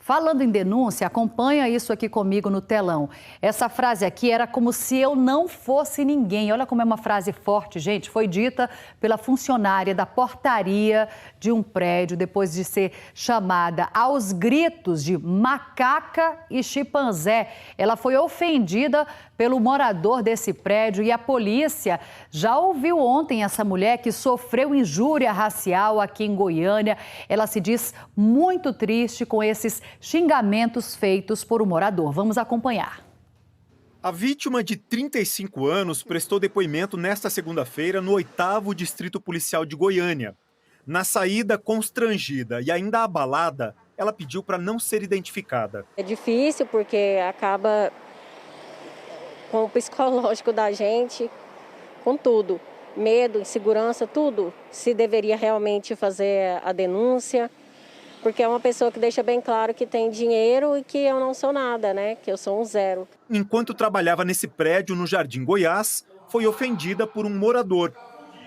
Falando em denúncia, acompanha isso aqui comigo no telão. Essa frase aqui era como se eu não fosse ninguém. Olha como é uma frase forte, gente. Foi dita pela funcionária da portaria de um prédio depois de ser chamada aos gritos de macaca e chimpanzé. Ela foi ofendida pelo morador desse prédio e a polícia já ouviu ontem essa mulher que sofreu injúria racial aqui em Goiânia. Ela se diz muito triste com esses xingamentos feitos por um morador. Vamos acompanhar. A vítima, de 35 anos, prestou depoimento nesta segunda-feira no 8º Distrito Policial de Goiânia. Na saída, constrangida e ainda abalada, ela pediu para não ser identificada. É difícil porque acaba com o psicológico da gente, com tudo. Medo, insegurança, tudo. Se deveria realmente fazer a denúncia, porque é uma pessoa que deixa bem claro que tem dinheiro e que eu não sou nada, né? Que eu sou um zero. Enquanto trabalhava nesse prédio no Jardim Goiás, foi ofendida por um morador.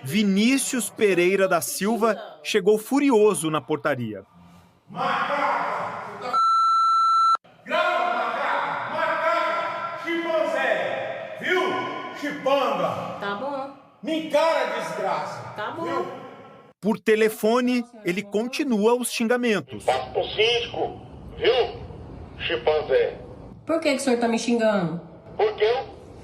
Vinícius Pereira da Silva chegou furioso na portaria. Macaca! Grava, macaca! Macaca! Chimpanzé! Viu? Chipanga! Tá bom. Me encara, desgraça! Tá bom. Viu? Por telefone, ele continua os xingamentos. Passa pro Cisco, viu? Chimpanzé. Por que o senhor tá me xingando? Porque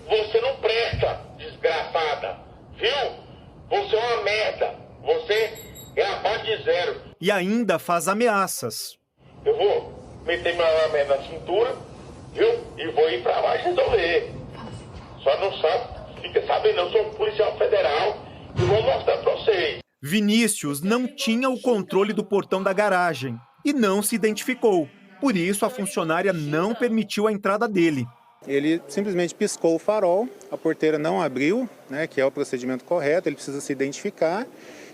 você não presta, desgraçada. Viu? Você é uma merda. Você é abaixo de zero. E ainda faz ameaças. Eu vou meter minha arma na cintura, viu? E vou ir pra lá e resolver. Só não sabe, fica sabendo, eu sou um policial federal e vou mostrar pra vocês. Vinícius não tinha o controle do portão da garagem e não se identificou. Por isso, a funcionária não permitiu a entrada dele. Ele simplesmente piscou o farol, a porteira não abriu, né, que é o procedimento correto, ele precisa se identificar.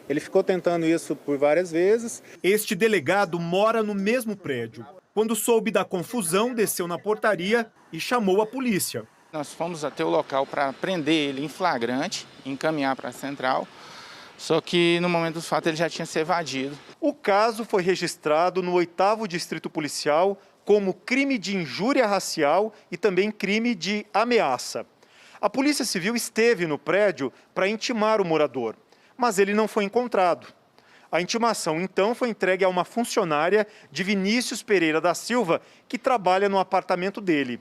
Ele ficou tentando isso por várias vezes. Este delegado mora no mesmo prédio. Quando soube da confusão, desceu na portaria e chamou a polícia. Nós fomos até o local para prender ele em flagrante, encaminhar para a central, só que no momento do fato ele já tinha se evadido. O caso foi registrado no 8º Distrito Policial como crime de injúria racial e também crime de ameaça. A Polícia Civil esteve no prédio para intimar o morador, mas ele não foi encontrado. A intimação, então, foi entregue a uma funcionária de Vinícius Pereira da Silva, que trabalha no apartamento dele.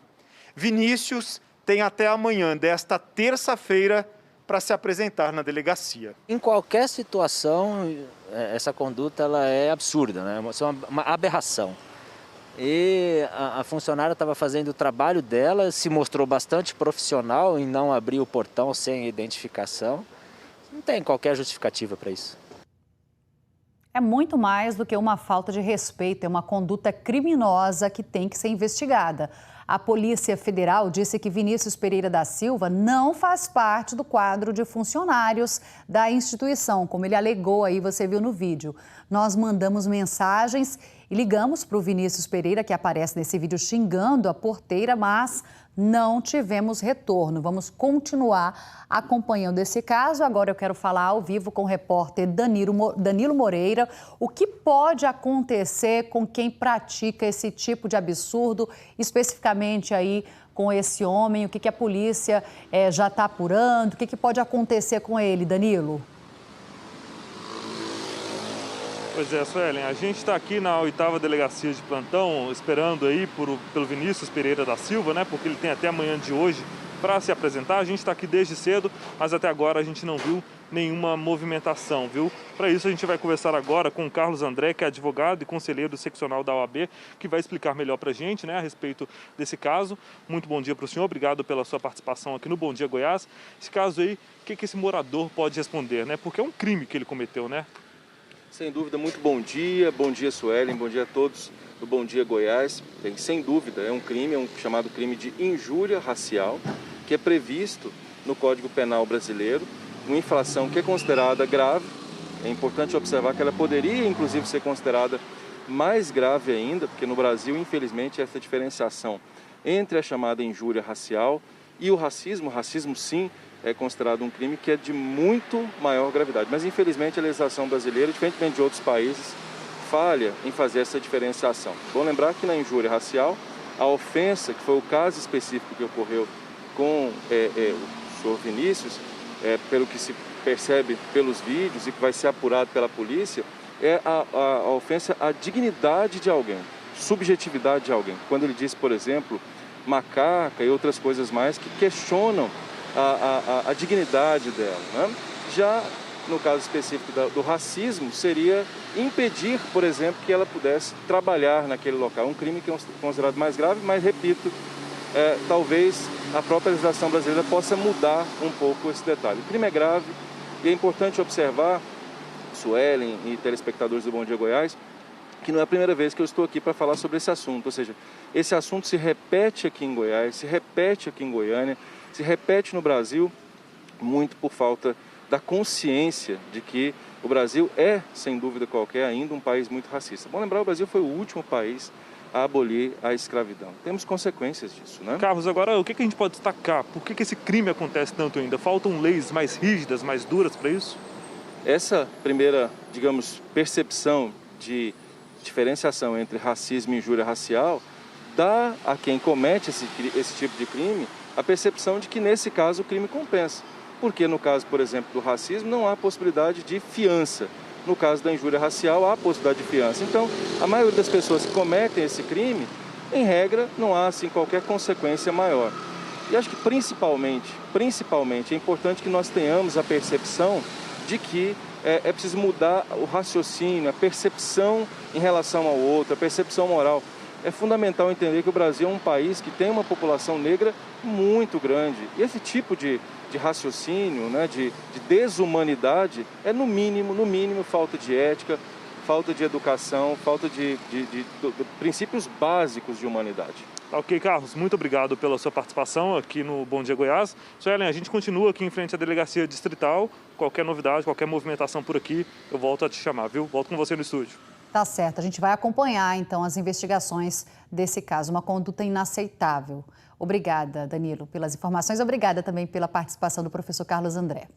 Vinícius tem até amanhã desta terça-feira para se apresentar na delegacia. Em qualquer situação, essa conduta ela é absurda, né? É uma aberração. E a funcionária estava fazendo o trabalho dela, se mostrou bastante profissional em não abrir o portão sem identificação. Não tem qualquer justificativa para isso. É muito mais do que uma falta de respeito, é uma conduta criminosa que tem que ser investigada. A Polícia Federal disse que Vinícius Pereira da Silva não faz parte do quadro de funcionários da instituição, como ele alegou aí, você viu no vídeo. Nós mandamos mensagens e ligamos para o Vinícius Pereira, que aparece nesse vídeo xingando a porteira, mas não tivemos retorno. Vamos continuar acompanhando esse caso. Agora eu quero falar ao vivo com o repórter Danilo Moreira. O que pode acontecer com quem pratica esse tipo de absurdo, especificamente aí com esse homem? O que a polícia já está apurando? O que pode acontecer com ele, Danilo? Pois é, Suelen, a gente está aqui na 8ª Delegacia de Plantão, esperando aí pelo Vinícius Pereira da Silva, né? Porque ele tem até amanhã de hoje para se apresentar. A gente está aqui desde cedo, mas até agora a gente não viu nenhuma movimentação, viu? Para isso a gente vai conversar agora com o Carlos André, que é advogado e conselheiro seccional da OAB, que vai explicar melhor para a gente, né, a respeito desse caso. Muito bom dia para o senhor, obrigado pela sua participação aqui no Bom Dia Goiás. Esse caso aí, o que esse morador pode responder, né? Porque é um crime que ele cometeu, né? Sem dúvida, muito bom dia Suelen, bom dia a todos do Bom Dia Goiás. Sem dúvida, é um crime, é um chamado crime de injúria racial, que é previsto no Código Penal brasileiro, uma infração que é considerada grave. É importante observar que ela poderia, inclusive, ser considerada mais grave ainda, porque no Brasil, infelizmente, essa diferenciação entre a chamada injúria racial e o racismo sim, é considerado um crime que é de muito maior gravidade. Mas, infelizmente, a legislação brasileira, diferentemente de outros países, falha em fazer essa diferenciação. Bom lembrar que na injúria racial, a ofensa, que foi o caso específico que ocorreu com o senhor Vinícius, pelo que se percebe pelos vídeos e que vai ser apurado pela polícia, é a ofensa à dignidade de alguém, subjetividade de alguém. Quando ele diz, por exemplo, macaca e outras coisas mais que questionam a dignidade dela, né? Já no caso específico do racismo, seria impedir, por exemplo, que ela pudesse trabalhar naquele local. Um crime que é considerado mais grave, mas, repito, talvez a própria legislação brasileira possa mudar um pouco esse detalhe. O crime é grave e é importante observar, Suelen e telespectadores do Bom Dia Goiás, que não é a primeira vez que eu estou aqui para falar sobre esse assunto. Ou seja, esse assunto se repete aqui em Goiás, se repete aqui em Goiânia, se repete no Brasil, muito por falta da consciência de que o Brasil é, sem dúvida qualquer, ainda um país muito racista. Bom lembrar, o Brasil foi o último país a abolir a escravidão. Temos consequências disso, né? Carlos, agora o que a gente pode destacar? Por que esse crime acontece tanto ainda? Faltam leis mais rígidas, mais duras para isso? Essa primeira, digamos, percepção de diferenciação entre racismo e injúria racial dá a quem comete esse tipo de crime a percepção de que, nesse caso, o crime compensa. Porque no caso, por exemplo, do racismo, não há possibilidade de fiança. No caso da injúria racial, há possibilidade de fiança. Então, a maioria das pessoas que cometem esse crime, em regra, não há assim qualquer consequência maior. E acho que principalmente, é importante que nós tenhamos a percepção de que é preciso mudar o raciocínio, a percepção em relação ao outro, a percepção moral. É fundamental entender que o Brasil é um país que tem uma população negra muito grande. E esse tipo de raciocínio, né, de desumanidade, é no mínimo falta de ética, falta de educação, falta de princípios básicos de humanidade. Ok, Carlos, muito obrigado pela sua participação aqui no Bom Dia Goiás. Suelen, a gente continua aqui em frente à Delegacia Distrital. Qualquer novidade, qualquer movimentação por aqui, eu volto a te chamar, viu? Volto com você no estúdio. Tá certo, a gente vai acompanhar então as investigações desse caso, uma conduta inaceitável. Obrigada, Danilo, pelas informações. Obrigada também pela participação do professor Carlos André.